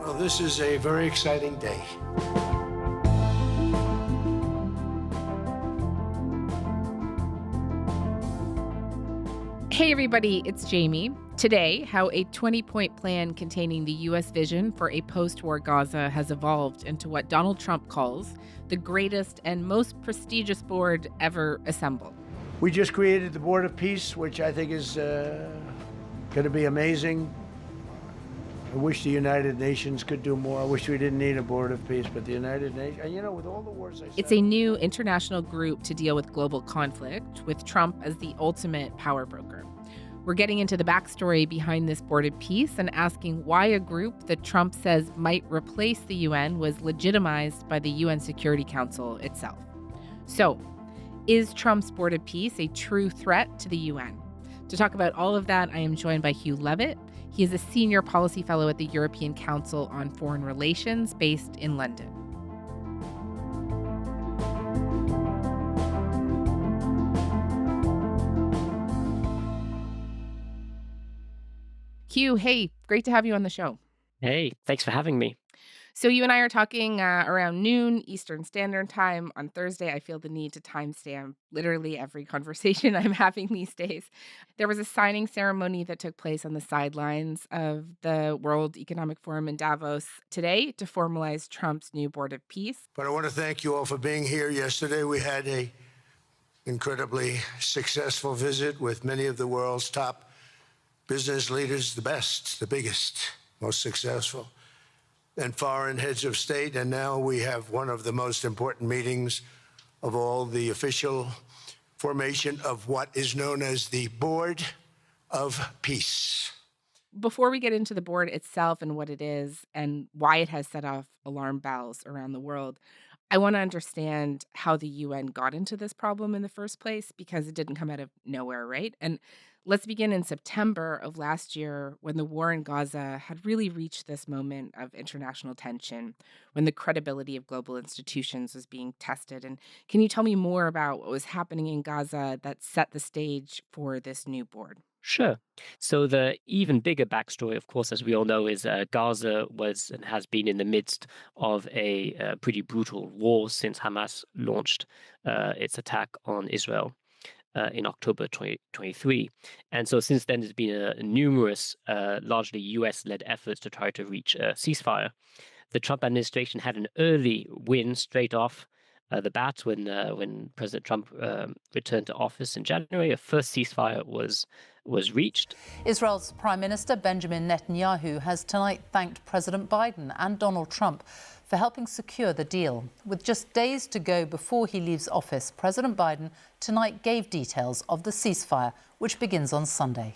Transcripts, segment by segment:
Well, this is a very exciting day. Hey everybody, it's Jamie. Today, how a 20-point plan containing the U.S. vision for a post-war Gaza has evolved into what Donald Trump calls the greatest and most prestigious board ever assembled. We just created the Board of Peace, which I think is going to be amazing. I wish the United Nations could do more. I wish we didn't need a Board of Peace, but the United Nations, and with all the wars It's a new international group to deal with global conflict, with Trump as the ultimate power broker. We're getting into the backstory behind this Board of Peace and asking why a group that Trump says might replace the UN was legitimized by the UN Security Council itself. So, is Trump's Board of Peace a true threat to the UN? To talk about all of that, I am joined by Hugh Levitt. He is a senior policy fellow at the European Council on Foreign Relations based in London. Hugh, hey, great to have you on the show. Hey, thanks for having me. So you and I are talking around noon Eastern Standard Time on Thursday. I feel the need to timestamp literally every conversation I'm having these days. There was a signing ceremony that took place on the sidelines of the World Economic Forum in Davos today to formalize Trump's new Board of Peace. But I want to thank you all for being here. Yesterday we had a incredibly successful visit with many of the world's top business leaders, the best, the biggest, most successful, and foreign heads of state. And now we have one of the most important meetings of all, the official formation of what is known as the Board of Peace. Before we get into the board itself and what it is and why it has set off alarm bells around the world, I want to understand how the UN got into this problem in the first place, because it didn't come out of nowhere, right? And let's begin in September of last year, when the war in Gaza had really reached this moment of international tension, when the credibility of global institutions was being tested. And can you tell me more about what was happening in Gaza that set the stage for this new board? Sure. So the even bigger backstory, of course, as we all know, is Gaza was and has been in the midst of a pretty brutal war since Hamas launched its attack on Israel in October 2023. And so since then, there's been numerous, largely US-led efforts to try to reach a ceasefire. The Trump administration had an early win straight off the bat when President Trump returned to office in January. A first ceasefire was reached. Israel's Prime Minister Benjamin Netanyahu has tonight thanked President Biden and Donald Trump for helping secure the deal. With just days to go before he leaves office, President Biden tonight gave details of the ceasefire, which begins on Sunday.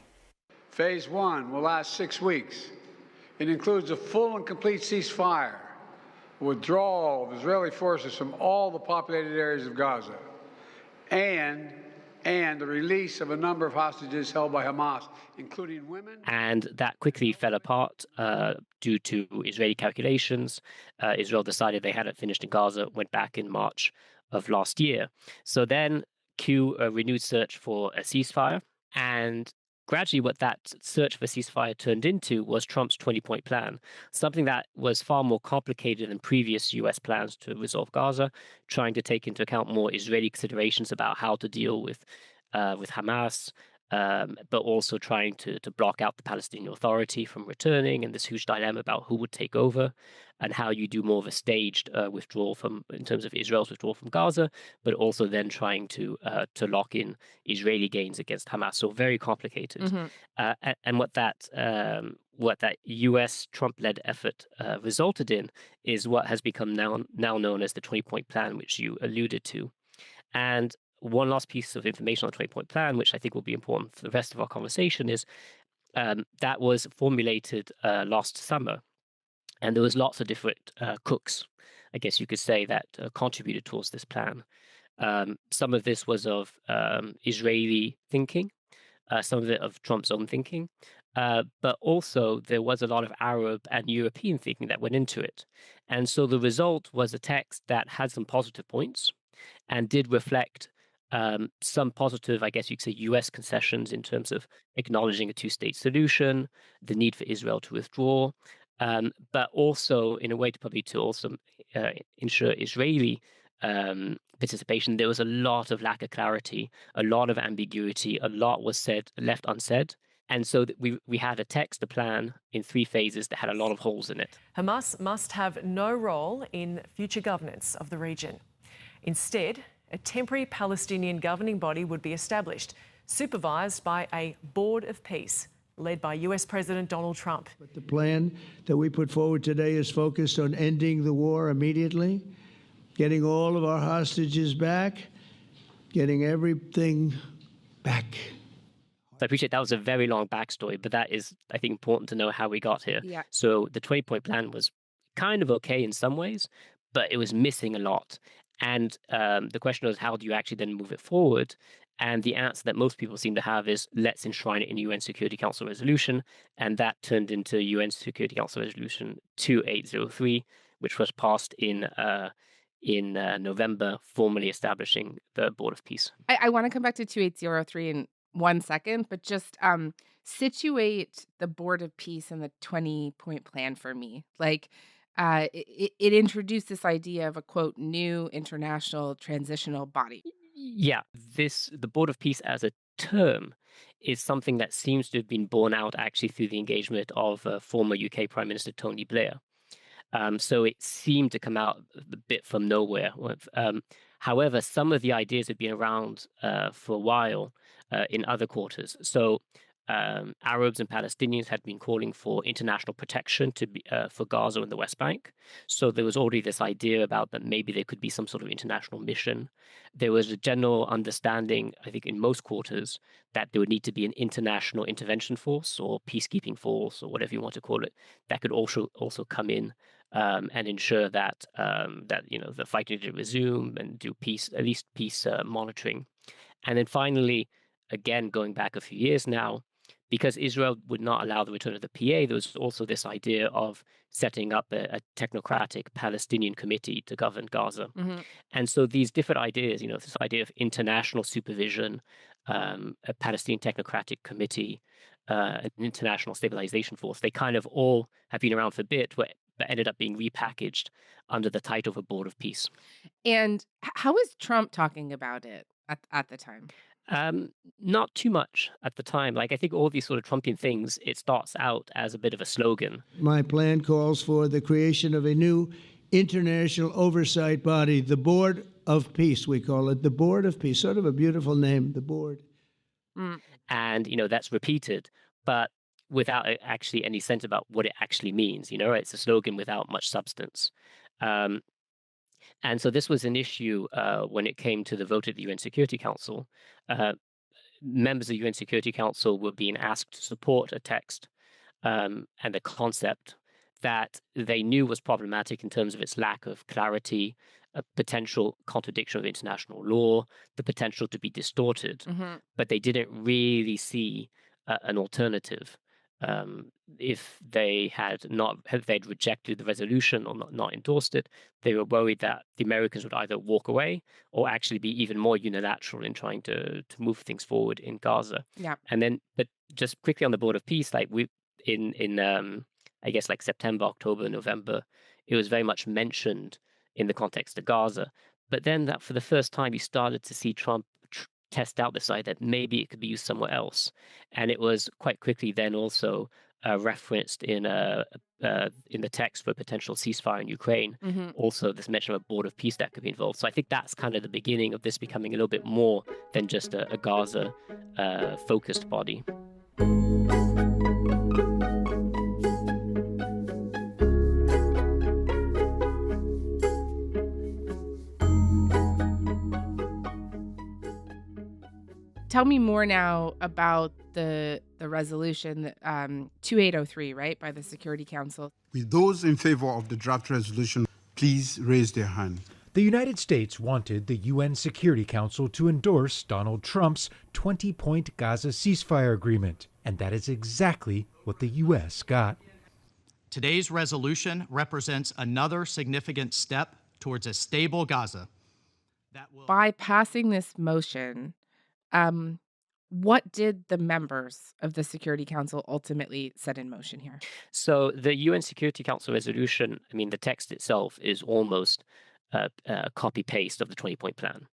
Phase 1 will last 6 weeks. It includes a full and complete ceasefire, withdrawal of Israeli forces from all the populated areas of Gaza, and the release of a number of hostages held by Hamas, including women. And that quickly fell apart due to Israeli calculations. Israel decided they hadn't finished in Gaza, went back in March of last year. So then cue a renewed search for a ceasefire, and gradually, what that search for ceasefire turned into was Trump's 20-point plan, something that was far more complicated than previous U.S. plans to resolve Gaza, trying to take into account more Israeli considerations about how to deal with Hamas, but also trying to block out the Palestinian Authority from returning, and this huge dilemma about who would take over and how you do more of a staged withdrawal in terms of Israel's withdrawal from Gaza, but also then trying to lock in Israeli gains against Hamas. So very complicated. Mm-hmm. And what that U.S. Trump-led effort resulted in is what has become now known as the 20-point plan, which you alluded to. And one last piece of information on the 20-point plan, which I think will be important for the rest of our conversation, is that was formulated last summer. And there was lots of different cooks, I guess you could say, that contributed towards this plan. Some of this was of Israeli thinking, some of it of Trump's own thinking, but also there was a lot of Arab and European thinking that went into it. And so the result was a text that had some positive points and did reflect some positive, I guess you could say, U.S. concessions in terms of acknowledging a two-state solution, the need for Israel to withdraw, but also in a way to also ensure Israeli participation. There was a lot of lack of clarity, a lot of ambiguity, a lot was said left unsaid. And so we had a text, a plan in 3 phases that had a lot of holes in it. Hamas must have no role in future governance of the region. Instead, a temporary Palestinian governing body would be established, supervised by a board of peace led by US President Donald Trump. But the plan that we put forward today is focused on ending the war immediately, getting all of our hostages back, getting everything back. So I appreciate that was a very long backstory, but that is, I think, important to know how we got here. Yeah. So the 20-point plan was kind of okay in some ways, but it was missing a lot. And the question was, how do you actually then move it forward? And the answer that most people seem to have is, let's enshrine it in UN Security Council resolution. And that turned into UN Security Council resolution 2803, which was passed in November, formally establishing the Board of Peace. I want to come back to 2803 in 1 second, but just situate the Board of Peace and the 20-point plan for me. Like, it introduced this idea of a, quote, new international transitional body. Yeah, the Board of Peace as a term is something that seems to have been borne out actually through the engagement of former UK Prime Minister Tony Blair. So it seemed to come out a bit from nowhere. However, some of the ideas had been around for a while in other quarters. So Arabs and Palestinians had been calling for international protection for Gaza and the West Bank. So there was already this idea about that maybe there could be some sort of international mission. There was a general understanding, I think, in most quarters that there would need to be an international intervention force or peacekeeping force or whatever you want to call it that could also come in and ensure that the fighting did resume and do at least peace monitoring. And then finally, again, going back a few years now, because Israel would not allow the return of the PA, there was also this idea of setting up a technocratic Palestinian committee to govern Gaza. Mm-hmm. And so these different ideas, this idea of international supervision, a Palestinian technocratic committee, an international stabilization force, they kind of all have been around for a bit, but ended up being repackaged under the title of a Board of Peace. And how was Trump talking about it at the time? Not too much at the time. Like, I think all these sort of Trumpian things, it starts out as a bit of a slogan. My plan calls for the creation of a new international oversight body, the Board of Peace, we call it, the Board of Peace. Sort of a beautiful name, the Board. Mm. And, that's repeated, but without actually any sense about what it actually means. It's a slogan without much substance. And so this was an issue when it came to the vote at the UN Security Council. Members of the UN Security Council were being asked to support a text and a concept that they knew was problematic in terms of its lack of clarity, a potential contradiction of international law, the potential to be distorted, Mm-hmm. but they didn't really see an alternative. If they'd rejected the resolution or not endorsed it, they were worried that the Americans would either walk away or actually be even more unilateral in trying to move things forward in Gaza. Yeah. And then, but just quickly on the Board of Peace, like I guess like September, October, November, it was very much mentioned in the context of Gaza. But then that for the first time, you started to see Trump test out this idea that maybe it could be used somewhere else. And it was quite quickly then also referenced in the text for a potential ceasefire in Ukraine. Mm-hmm. Also, this mention of a Board of Peace that could be involved. So I think that's kind of the beginning of this becoming a little bit more than just a Gaza focused body. Tell me more now about the resolution 2803, right, by the Security Council. With those in favor of the draft resolution, please raise their hand. The United States wanted the UN Security Council to endorse Donald Trump's 20-point Gaza ceasefire agreement, and that is exactly what the U.S. got. Today's resolution represents another significant step towards a stable Gaza. By passing this motion, What did the members of the Security Council ultimately set in motion here? So the UN Security Council resolution, I mean, the text itself is almost a copy paste of the 20-point plan.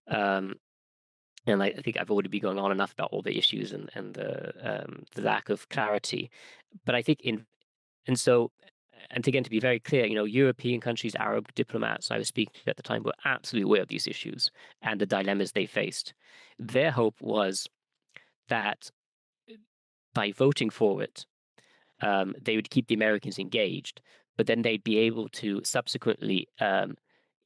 And I think I've already been going on enough about all the issues and the lack of clarity. But I think and again, to be very clear, European countries, Arab diplomats I was speaking to at the time were absolutely aware of these issues and the dilemmas they faced. Their hope was that by voting for it, they would keep the Americans engaged, but then they'd be able to subsequently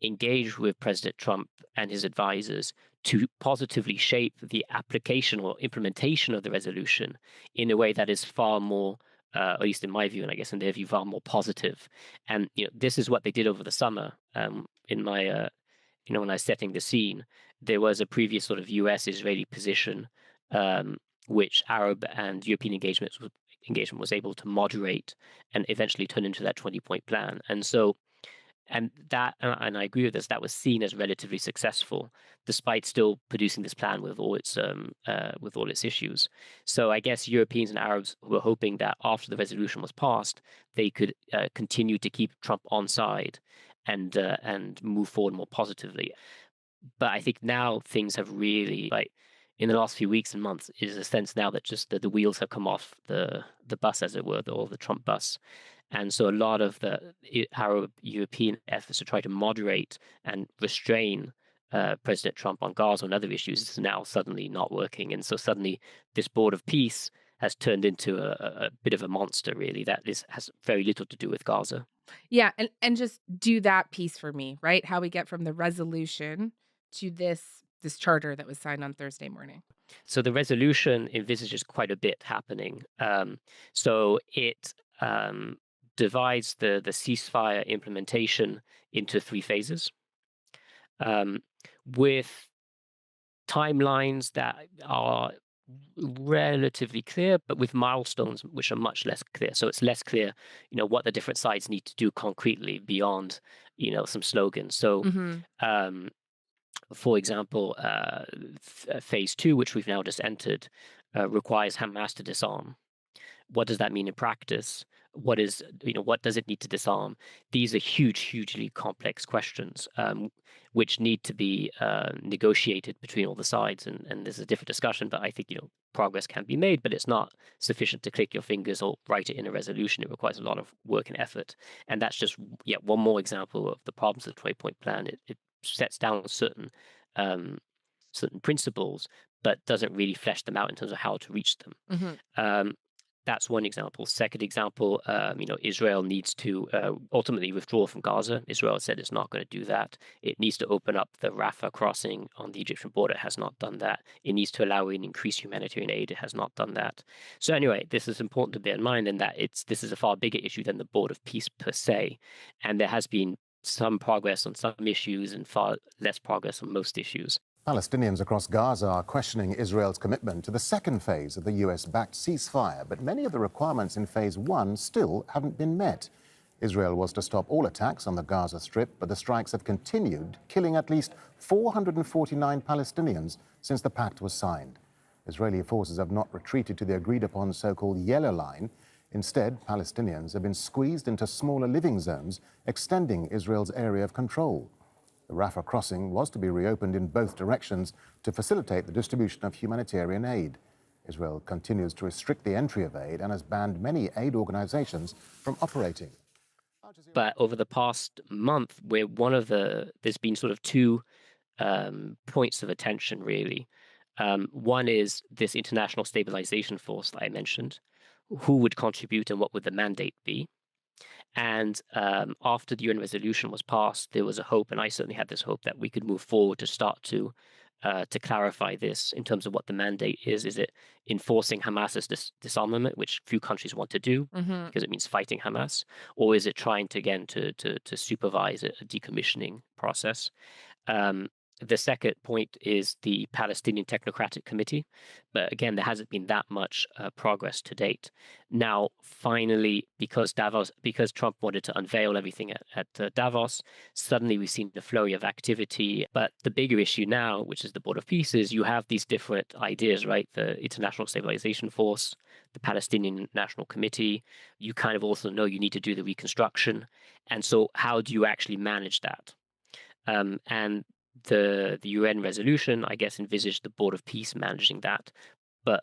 engage with President Trump and his advisors to positively shape the application or implementation of the resolution in a way that is far more, at least in my view, and I guess in their view, far more positive. And this is what they did over the summer. In my, when I was setting the scene, there was a previous sort of U.S.-Israeli position, which Arab and European engagement was able to moderate and eventually turn into that 20-point plan. And so, and I agree with this, that was seen as relatively successful, despite still producing this plan with all its issues. So I guess Europeans and Arabs were hoping that after the resolution was passed, they could continue to keep Trump on side and move forward more positively. But I think now things have really, in the last few weeks and months, is a sense now that just the wheels have come off the bus, as it were, or the Trump bus. And so a lot of the Arab European efforts to try to moderate and restrain President Trump on Gaza and other issues is now suddenly not working. And so suddenly this Board of Peace has turned into a bit of a monster, really, that has very little to do with Gaza. Yeah, and just do that piece for me, right? How we get from the resolution to this charter that was signed on Thursday morning. So the resolution envisages quite a bit happening. So it divides the ceasefire implementation into 3 phases, with timelines that are relatively clear, but with milestones which are much less clear. So it's less clear, what the different sides need to do concretely beyond, some slogans. So, for example, phase 2, which we've now just entered, requires Hamas to disarm. What does that mean in practice? What does it need to disarm? These are hugely complex questions, which need to be negotiated between all the sides. And there's a different discussion, but I think, progress can be made, but it's not sufficient to click your fingers or write it in a resolution. It requires a lot of work and effort. And that's just one more example of the problems of the 20-point plan. It sets down certain principles, but doesn't really flesh them out in terms of how to reach them. Mm-hmm. That's one example. Second example, Israel needs to ultimately withdraw from Gaza. Israel said it's not going to do that. It needs to open up the Rafah crossing on the Egyptian border. It has not done that. It needs to allow in increased humanitarian aid. It has not done that. So anyway, this is important to bear in mind, in that this is a far bigger issue than the Board of Peace per se. And there has been some progress on some issues and far less progress on most issues. Palestinians across Gaza are questioning Israel's commitment to the second phase of the US-backed ceasefire, but many of the requirements in phase 1 still haven't been met. Israel was to stop all attacks on the Gaza Strip, but the strikes have continued, killing at least 449 Palestinians since the pact was signed. Israeli forces have not retreated to the agreed-upon so-called Yellow Line. Instead, Palestinians have been squeezed into smaller living zones, extending Israel's area of control. The Rafah crossing was to be reopened in both directions to facilitate the distribution of humanitarian aid. Israel continues to restrict the entry of aid and has banned many aid organizations from operating. But over the past month, there's been sort of 2 points of attention, really. One is this international stabilization force that I mentioned. Who would contribute and what would the mandate be? And after the UN resolution was passed, there was a hope, and I certainly had this hope, that we could move forward to start to clarify this in terms of what the mandate is. Is it enforcing Hamas's disarmament, which few countries want to do because it means fighting Hamas, or is it trying to supervise a decommissioning process? The second point is the Palestinian Technocratic Committee. But again, there hasn't been that much progress to date. Now, finally, because Trump wanted to unveil everything at Davos, suddenly we've seen a flurry of activity. But the bigger issue now, which is the Board of Peace, is you have these different ideas, right? The International Stabilization Force, the Palestinian National Committee. You kind of also know you need to do the reconstruction. And so how do you actually manage that? And the UN resolution, I guess, envisaged the Board of Peace managing that, but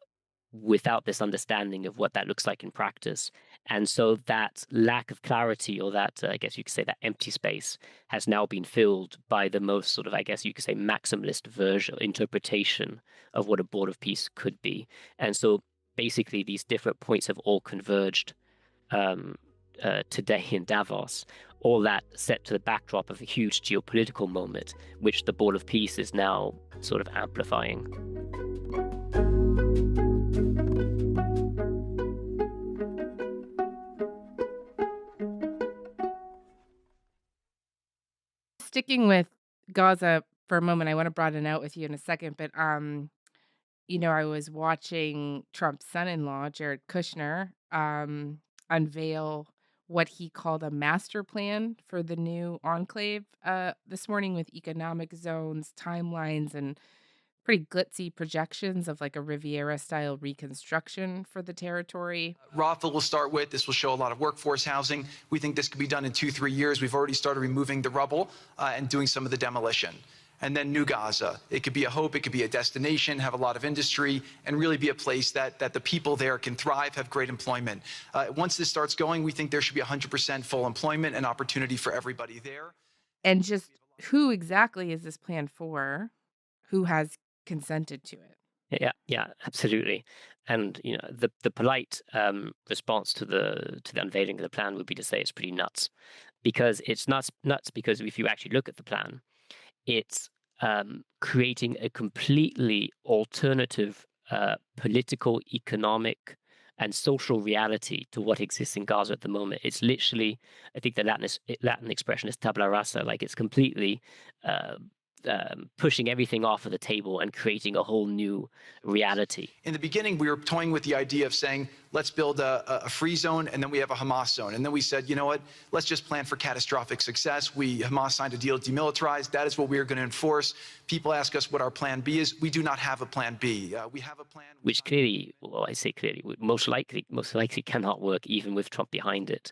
without this understanding of what that looks like in practice. And so that lack of clarity, or that, I guess you could say, that empty space, has now been filled by the most sort of, I guess you could say, maximalist version, interpretation of what a Board of Peace could be. And so basically these different points have all converged today in Davos, all that set to the backdrop of a huge geopolitical moment, which the Board of Peace is now sort of amplifying. Sticking with Gaza for a moment, I want to broaden out with you in a second, but I was watching Trump's son-in-law, Jared Kushner, unveil what he called a master plan for the new enclave this morning, with economic zones, timelines, and pretty glitzy projections of like a Riviera-style reconstruction for the territory. Rafah will start with. This will show a lot of workforce housing. We think this could be done in 2-3 years. We've already started removing the rubble and doing some of the demolition. And then New Gaza. It could be a hope, it could be a destination, have a lot of industry, and really be a place that the people there can thrive, have great employment. Once this starts going, we think there should be 100% full employment and opportunity for everybody there. And just who exactly is this plan for? Who has consented to it? Yeah, absolutely. And the polite response to the unveiling of the plan would be to say it's pretty nuts, because it's nuts because if you actually look at the plan, it's creating a completely alternative political, economic, and social reality to what exists in Gaza at the moment. It's literally, I think the Latin expression is tabula rasa, like it's completely pushing everything off of the table and creating a whole new reality. In the beginning, we were toying with the idea of saying, let's build a free zone, and then we have a Hamas zone. And then we said, you know what, let's just plan for catastrophic success. Hamas signed a deal to demilitarize. That is what we are going to enforce. People ask us what our plan B is. We do not have a plan B. We have a plan. Which clearly, well, I say clearly, most likely cannot work even with Trump behind it,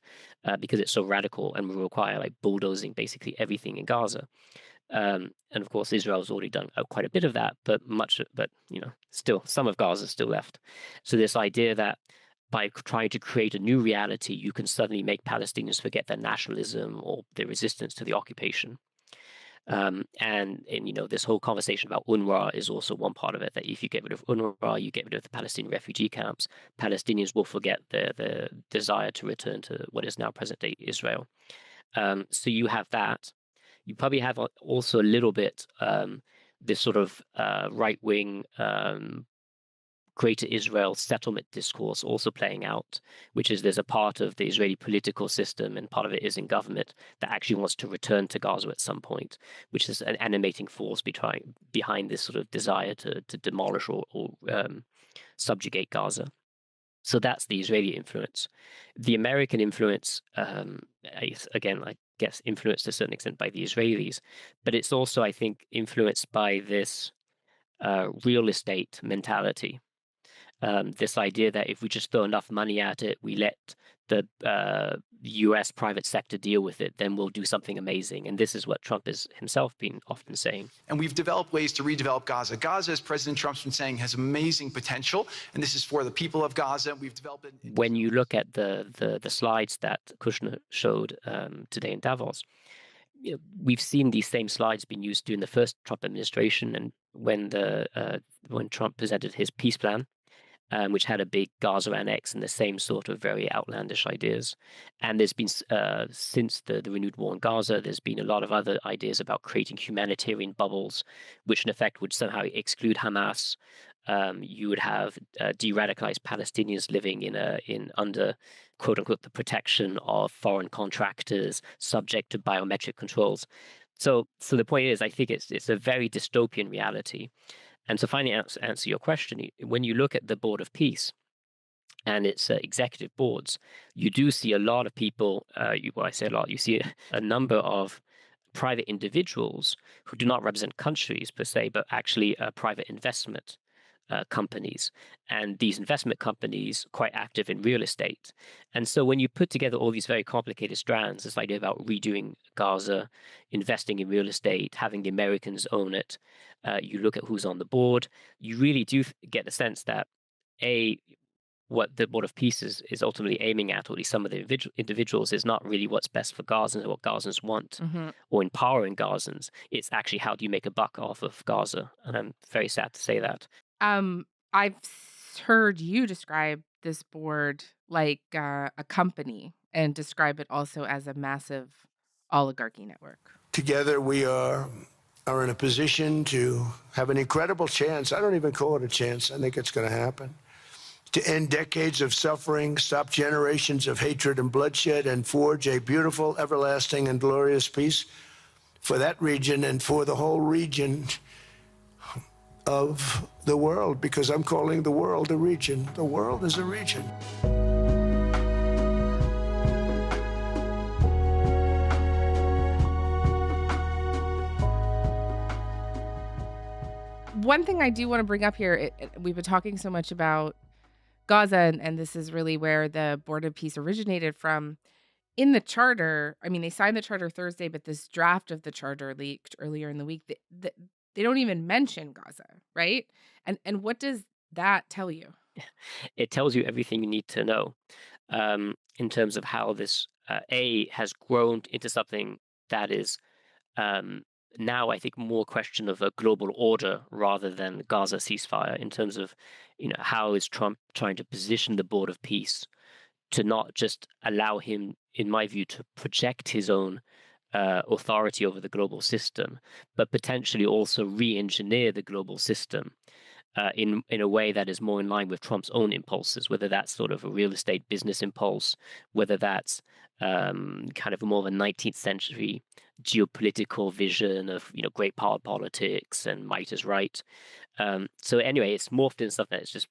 because it's so radical and will require like bulldozing basically everything in Gaza. And of course, Israel's already done quite a bit of that, but still some of Gaza is still left. So this idea that by trying to create a new reality, you can suddenly make Palestinians forget their nationalism or their resistance to the occupation. And this whole conversation about UNRWA is also one part of it, that if you get rid of UNRWA, you get rid of the Palestinian refugee camps, Palestinians will forget their desire to return to what is now present-day Israel. So you have that. You probably have also a little bit this sort of right-wing Greater Israel settlement discourse also playing out, which is there's a part of the Israeli political system, and part of it is in government, that actually wants to return to Gaza at some point, which is an animating force behind this sort of desire to demolish or subjugate Gaza. So that's the Israeli influence. The American influence, again, I guess influenced to a certain extent by the Israelis, but it's also, I think, influenced by this real estate mentality. This idea that if we just throw enough money at it, we let the U.S. private sector deal with it, then we'll do something amazing. And this is what Trump has himself been often saying. And we've developed ways to redevelop Gaza. Gaza, as President Trump's been saying, has amazing potential, and this is for the people of Gaza. We've developed it. When you look at the slides that Kushner showed today in Davos, we've seen these same slides being used during the first Trump administration, and when Trump presented his peace plan, which had a big Gaza annex and the same sort of very outlandish ideas. And there's been, since the renewed war in Gaza, there's been a lot of other ideas about creating humanitarian bubbles, which in effect would somehow exclude Hamas. You would have de-radicalized Palestinians living in under, quote unquote, the protection of foreign contractors, subject to biometric controls. So the point is, I think it's a very dystopian reality. And to finally answer your question, when you look at the Board of Peace and its executive boards, you do see a lot of people. Well, I say a lot. You see a number of private individuals who do not represent countries per se, but actually private investment companies. And these investment companies are quite active in real estate. And so when you put together all these very complicated strands, this idea about redoing Gaza, investing in real estate, having the Americans own it, you look at who's on the board, you really do get the sense that what the Board of Peace is ultimately aiming at, or at least some of the individuals, is not really what's best for Gazans or what Gazans want, or empowering Gazans. It's actually, how do you make a buck off of Gaza? And I'm very sad to say that. I've heard you describe this board like a company, and describe it also as a massive oligarchy network. Together, we are in a position to have an incredible chance. I don't even call it a chance. I think it's going to happen. To end decades of suffering, stop generations of hatred and bloodshed, and forge a beautiful, everlasting, and glorious peace for that region and for the whole region of the world, because I'm calling the world a region. The world is a region. One thing I do want to bring up here, we've been talking so much about Gaza, and this is really where the Board of Peace originated from. In the charter, I mean, they signed the charter Thursday, but this draft of the charter leaked earlier in the week. They don't even mention Gaza, right? And what does that tell you? It tells you everything you need to know in terms of how this has grown into something that is now, I think, more question of a global order rather than Gaza ceasefire, in terms of, how is Trump trying to position the Board of Peace to not just allow him, in my view, to project his own authority over the global system, but potentially also re-engineer the global system in a way that is more in line with Trump's own impulses, whether that's sort of a real estate business impulse, whether that's kind of more of a 19th century geopolitical vision of great power politics and might is right. So anyway, it's morphed into something that's just,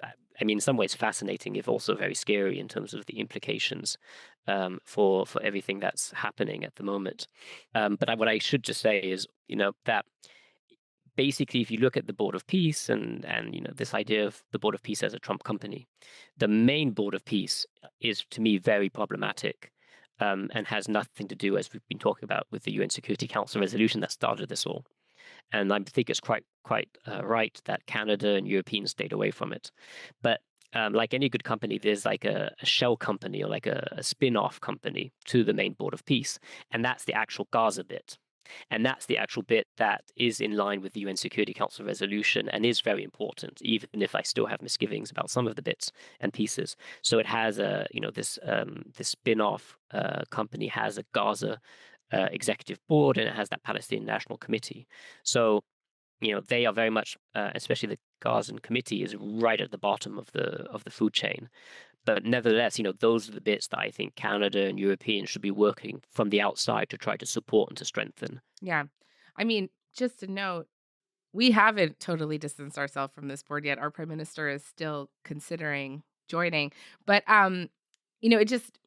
I mean, in some ways fascinating, if also very scary in terms of the implications for everything that's happening at the moment. But what I should just say is, that basically, if you look at the Board of Peace and this idea of the Board of Peace as a Trump company, the main Board of Peace is, to me, very problematic and has nothing to do, as we've been talking about, with the UN Security Council resolution that started this all. And I think it's quite right that Canada and Europeans stayed away from it. But like any good company, there's like a shell company or like a spin-off company to the main Board of Peace. And that's the actual Gaza bit. And that's the actual bit that is in line with the UN Security Council resolution and is very important, even if I still have misgivings about some of the bits and pieces. So it has this spin-off company has a Gaza executive board, and it has that Palestinian National Committee. So they are very much, especially the Gazan committee, is right at the bottom of the food chain. But nevertheless, those are the bits that I think Canada and Europeans should be working from the outside to try to support and to strengthen. Yeah. I mean, just to note, we haven't totally distanced ourselves from this board yet. Our prime minister is still considering joining. But, it just,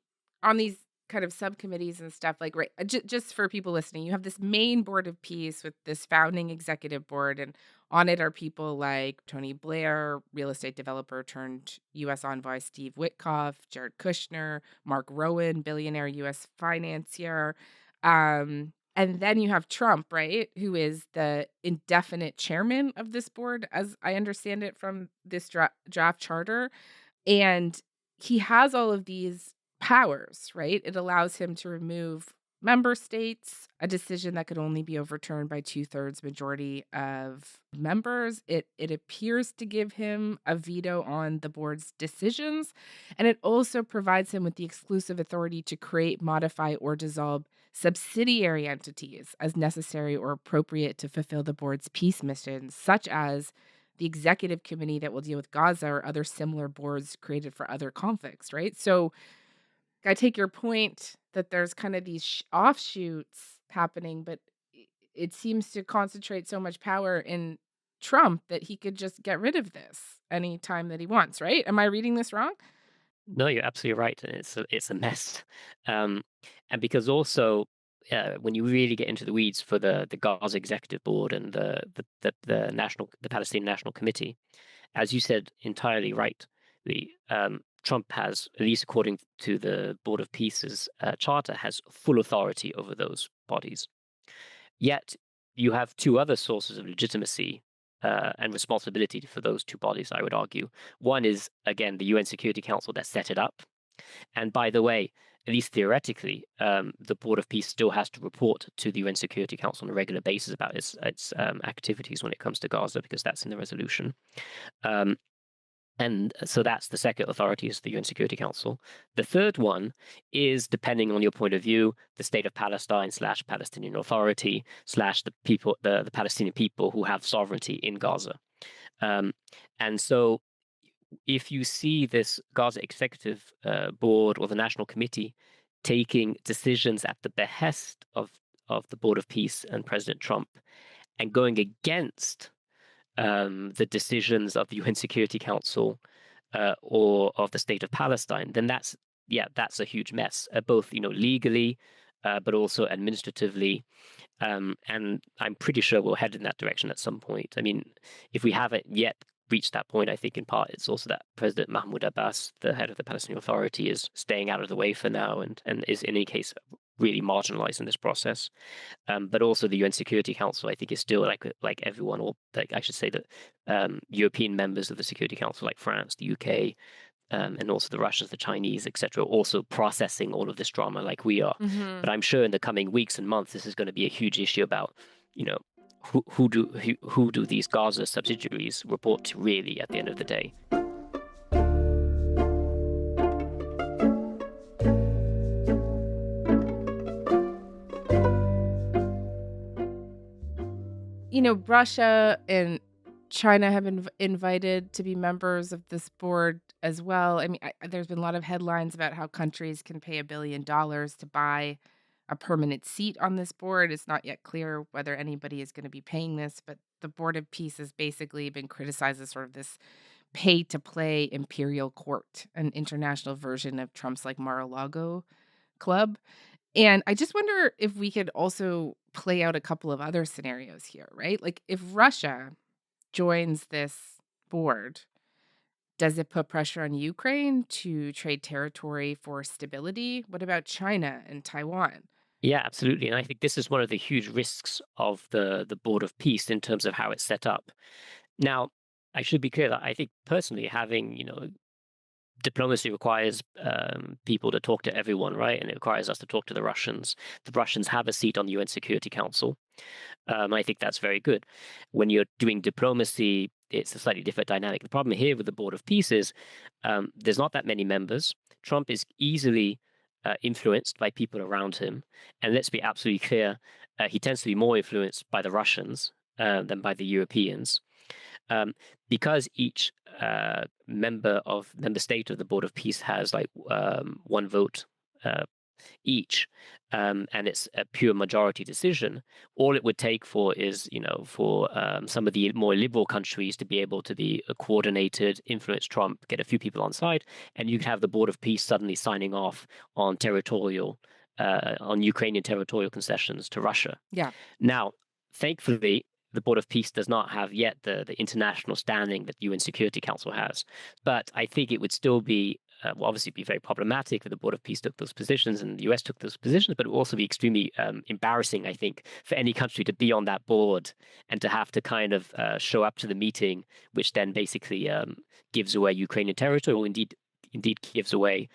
on these kind of subcommittees and stuff, like, right, just for people listening, you have this main Board of Peace with this founding executive board, and on it are people like Tony Blair, real estate developer turned U.S. envoy Steve Witkoff, Jared Kushner, Mark Rowan, billionaire U.S. financier. And then you have Trump, right, who is the indefinite chairman of this board, as I understand it from this draft charter. And he has all of these powers, right? It allows him to remove member states, a decision that could only be overturned by 2/3 majority of members. It appears to give him a veto on the board's decisions, and it also provides him with the exclusive authority to create, modify, or dissolve subsidiary entities as necessary or appropriate to fulfill the board's peace missions, such as the executive committee that will deal with Gaza or other similar boards created for other conflicts, right? So I take your point that there's kind of these offshoots happening, but it seems to concentrate so much power in Trump that he could just get rid of this anytime that he wants, right? Am I reading this wrong? No, you're absolutely right, and it's a mess. Um, and because also, when you really get into the weeds for the Gaza Executive Board and the Palestinian National Committee, as you said entirely right, the Trump has, at least according to the Board of Peace's charter, has full authority over those bodies. Yet you have two other sources of legitimacy and responsibility for those two bodies, I would argue. One is, again, the UN Security Council that set it up. And by the way, at least theoretically, the Board of Peace still has to report to the UN Security Council on a regular basis about its activities when it comes to Gaza, because that's in the resolution. And so that's the second authority, is the UN Security Council. The third one is, depending on your point of view, the State of Palestine / Palestinian Authority / the people, the Palestinian people who have sovereignty in Gaza. And so if you see this Gaza Executive Board or the National Committee taking decisions at the behest of the Board of Peace and President Trump and going against the decisions of the UN Security Council or of the State of Palestine, then that's a huge mess, both legally, but also administratively. And I'm pretty sure we'll head in that direction at some point. I mean, if we haven't yet reached that point, I think in part it's also that President Mahmoud Abbas, the head of the Palestinian Authority, is staying out of the way for now and is in any case really marginalized in this process. But also the UN Security Council, I think, is still like everyone, or like I should say that European members of the Security Council, like France, the UK, and also the Russians, the Chinese, etc., also processing all of this drama like we are. Mm-hmm. But I'm sure in the coming weeks and months, this is going to be a huge issue about, who do these Gaza subsidiaries report to really at the end of the day. Russia and China have been invited to be members of this board as well. I mean, there's been a lot of headlines about how countries can pay $1 billion to buy a permanent seat on this board. It's not yet clear whether anybody is going to be paying this, but the Board of Peace has basically been criticized as sort of this pay-to-play imperial court, an international version of Trump's Mar-a-Lago club. And I just wonder if we could also play out a couple of other scenarios here, right? Like if Russia joins this board, does it put pressure on Ukraine to trade territory for stability? What about China and Taiwan? Yeah, absolutely. And I think this is one of the huge risks of the Board of Peace in terms of how it's set up. Now, I should be clear that I think personally having, diplomacy requires people to talk to everyone, right? And it requires us to talk to the Russians. The Russians have a seat on the UN Security Council. I think that's very good. When you're doing diplomacy, it's a slightly different dynamic. The problem here with the Board of Peace is there's not that many members. Trump is easily influenced by people around him. And let's be absolutely clear, he tends to be more influenced by the Russians than by the Europeans. Because each member state of the Board of Peace has one vote each, and it's a pure majority decision. All it would take for some of the more liberal countries to be able to be coordinated, influence Trump, get a few people on side, and you could have the Board of Peace suddenly signing off on Ukrainian territorial concessions to Russia. Yeah. Now, thankfully, the Board of Peace does not have yet the international standing that the UN Security Council has. But I think it would still be, obviously be very problematic if the Board of Peace took those positions and the US took those positions, but it would also be extremely embarrassing, I think, for any country to be on that board and to have to kind of show up to the meeting, which then basically gives away Ukrainian territory, or indeed gives away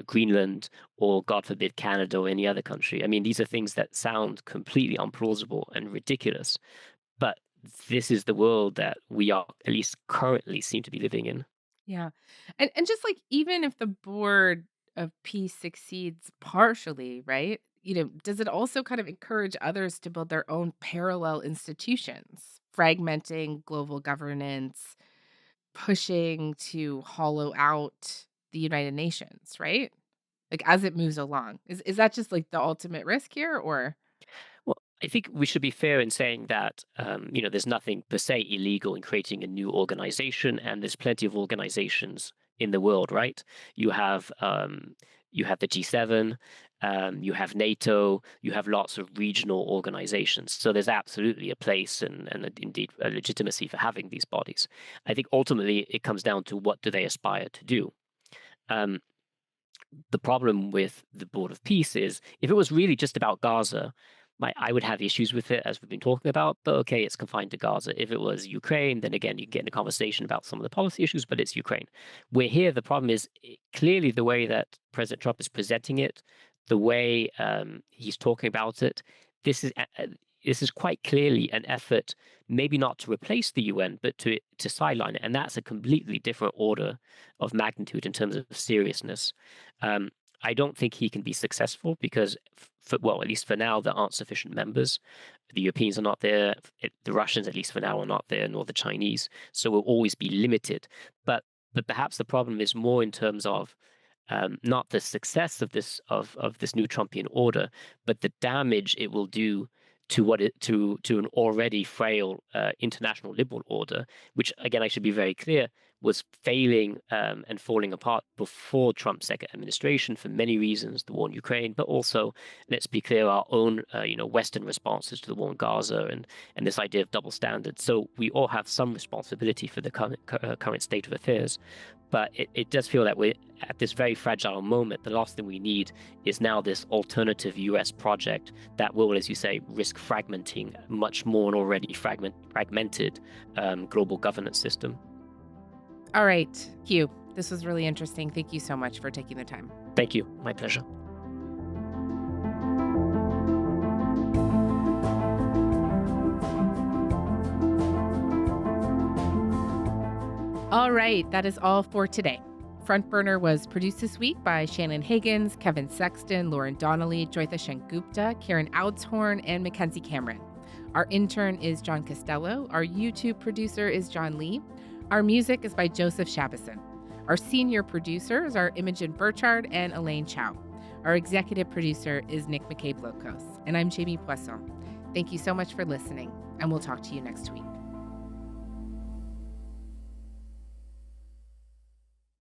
Greenland, or God forbid Canada or any other country. I mean, these are things that sound completely unplausible and ridiculous, but this is the world that we are, at least currently, seem to be living in. Yeah. And just even if the Board of Peace succeeds partially, right? Does it also kind of encourage others to build their own parallel institutions, fragmenting global governance, pushing to hollow out the United Nations, right? like as it moves along? Is that just like the ultimate risk here, or? Well, I think we should be fair in saying that there's nothing per se illegal in creating a new organization, and there's plenty of organizations in the world, right? You have the G7, you have NATO, you have lots of regional organizations. So there's absolutely a place and indeed a legitimacy for having these bodies. I think ultimately it comes down to what do they aspire to do. The problem with the Board of Peace is if it was really just about Gaza, I would have issues with it, as we've been talking about, but okay, it's confined to Gaza. If it was Ukraine, then again, you get in a conversation about some of the policy issues, but it's Ukraine. We're here, the problem is clearly the way that President Trump is presenting it, the way he's talking about it, this is quite clearly an effort, maybe not to replace the UN, but to sideline it. And that's a completely different order of magnitude in terms of seriousness. I don't think he can be successful because, at least for now, there aren't sufficient members. The Europeans are not there. The Russians, at least for now, are not there, nor the Chinese. So we'll always be limited. But perhaps the problem is more in terms of not the success of this new Trumpian order, but the damage it will do to an already frail international liberal order, which again I should be very clear was failing and falling apart before Trump's second administration for many reasons, the war in Ukraine, but also, let's be clear, our own Western responses to the war in Gaza and this idea of double standards. So we all have some responsibility for the current state of affairs. But it does feel that we're at this very fragile moment. The last thing we need is now this alternative US project that will, as you say, risk fragmenting much more an already fragmented global governance system. All right, Hugh, this was really interesting. Thank you so much for taking the time. Thank you. My pleasure. All right, that is all for today. Front Burner was produced this week by Shannon Higgins, Kevin Sexton, Lauren Donnelly, Joytha Shengupta, Karen Outshorn, and Mackenzie Cameron. Our intern is John Costello. Our YouTube producer is John Lee. Our music is by Joseph Shabison. Our senior producers are Imogen Burchard and Elaine Chow. Our executive producer is Nick McCabe-Locos. And I'm Jamie Poisson. Thank you so much for listening, and we'll talk to you next week.